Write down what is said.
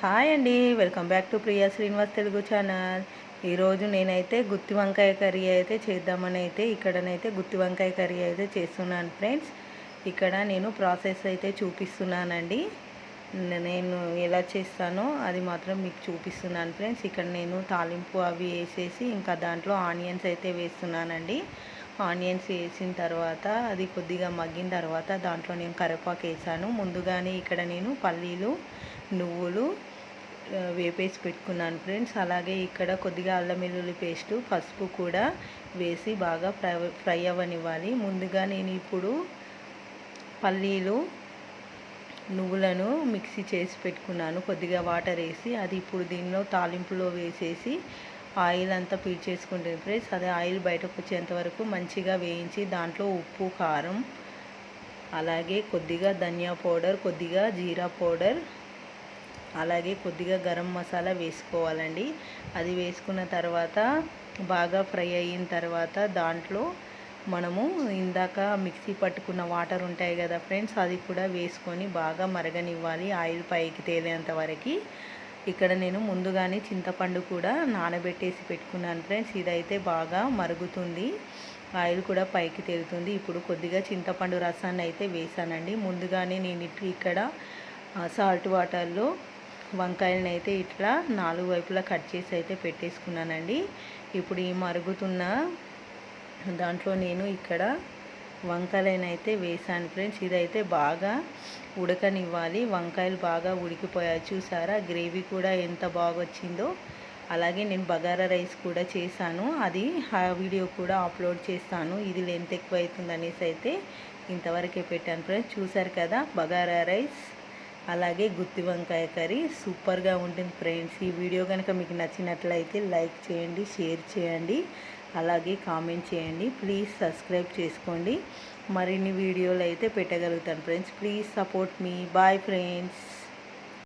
Hi అండి, welcome back to Priya Srinivas Telugu channel. ఈరోజు నేనైతే గుత్తి వంకాయ కర్రీ అయితే చేద్దామని ఇక్కడనైతే గుత్తి వంకాయ కర్రీ అయితే చేస్తున్నాను ఫ్రెండ్స్. ఇక్కడ నేను ప్రాసెస్ అయితే చూపిస్తున్నానండి. నేను ఎలా చేస్తానో అది మాత్రం మీకు చూపిస్తున్నాను ఫ్రెండ్స్. ఇక్కడ నేను తాలింపు అవి వేసేసి ఇంకా దాంట్లో ఆనియన్స్ అయితే వేస్తున్నానండి. ఆనియన్స్ వేసిన తర్వాత అది కొద్దిగా మగ్గిన తర్వాత దాంట్లో నేను కరివేపాకు వేసాను. ముందుగానే ఇక్కడ నేను పల్లీలు, నువ్వులు వేపేసి పెట్టుకున్నాను ఫ్రెండ్స్. అలాగే ఇక్కడ కొద్దిగా అల్లం వెల్లుల్లి పేస్టు, పసుపు కూడా వేసి బాగా ఫ్రై అవ్వనివ్వాలి. ముందుగా నేను ఇప్పుడు పల్లీలు, నువ్వులను మిక్సీ చేసి పెట్టుకున్నాను కొద్దిగా వాటర్ వేసి. అది ఇప్పుడు దీనిలో తాలింపులో వేసేసి ఆయిల్ అంతా పీల్చేసుకుంటుంది ఫ్రెండ్స్. అదే ఆయిల్ బయటకు వచ్చేంత వరకు మంచిగా వేయించి దాంట్లో ఉప్పు, కారం, అలాగే కొద్దిగా ధనియా పౌడర్, కొద్దిగా జీరా పౌడర్, అలాగే కొద్దిగా గరం మసాలా వేసుకోవాలండి. అది వేసుకున్న తర్వాత బాగా ఫ్రై అయిన తర్వాత దాంట్లో మనము ఇందాక మిక్సీ పట్టుకున్న వాటర్ ఉంటాయి కదా ఫ్రెండ్స్, అది కూడా వేసుకొని బాగా మరగనివ్వాలి ఆయిల్ పైకి తేలేంత వరకు. ఇక్కడ నేను ముందుగానే చింతపండు కూడా నానబెట్టేసి పెట్టుకున్నాను ఫ్రెండ్స్. ఇదైతే బాగా మరుగుతుంది, ఆయిల్ కూడా పైకి తేలుతుంది. ఇప్పుడు కొద్దిగా చింతపండు రసాన్ని అయితే వేసానండి. ముందుగానే నేను ఇక్కడ సాల్ట్ వాటర్లో వంకాయలను అయితే ఇట్లా 4 వైపులా కట్ చేసి అయితే పెట్టేసుకున్నానండి. ఇప్పుడు ఈ మరుగుతున్న దాంట్లో నేను ఇక్కడ వంకాయలను అయితే వేసాను ఫ్రెండ్స్. ఇదైతే బాగా ఉడకనివ్వాలి. వంకాయలు బాగా ఉడికిపోయాయి చూసారా, గ్రేవీ కూడా ఎంత బాగా వచ్చిందో. అలాగే నేను బగారా రైస్ కూడా చేశాను, అది ఆ వీడియో కూడా అప్లోడ్ చేస్తాను. ఇది లెంత్ ఎక్కువ అవుతుంది అనేసి అయితే ఇంతవరకే పెట్టాను ఫ్రెండ్స్. చూసారు కదా బగారా రైస్, అలాగే గుత్తి వంకాయ కర్రీ సూపర్గా ఉంటుంది ఫ్రెండ్స్. ఈ వీడియో కనుక మీకు నచ్చినట్లయితే లైక్ చేయండి, షేర్ చేయండి, అలాగే కామెంట్ చేయండి. ప్లీజ్ సబ్స్క్రైబ్ చేసుకోండి. మరిన్ని వీడియోలు అయితే పెట్టగలుగుతాను friends. Please support me. Bye friends.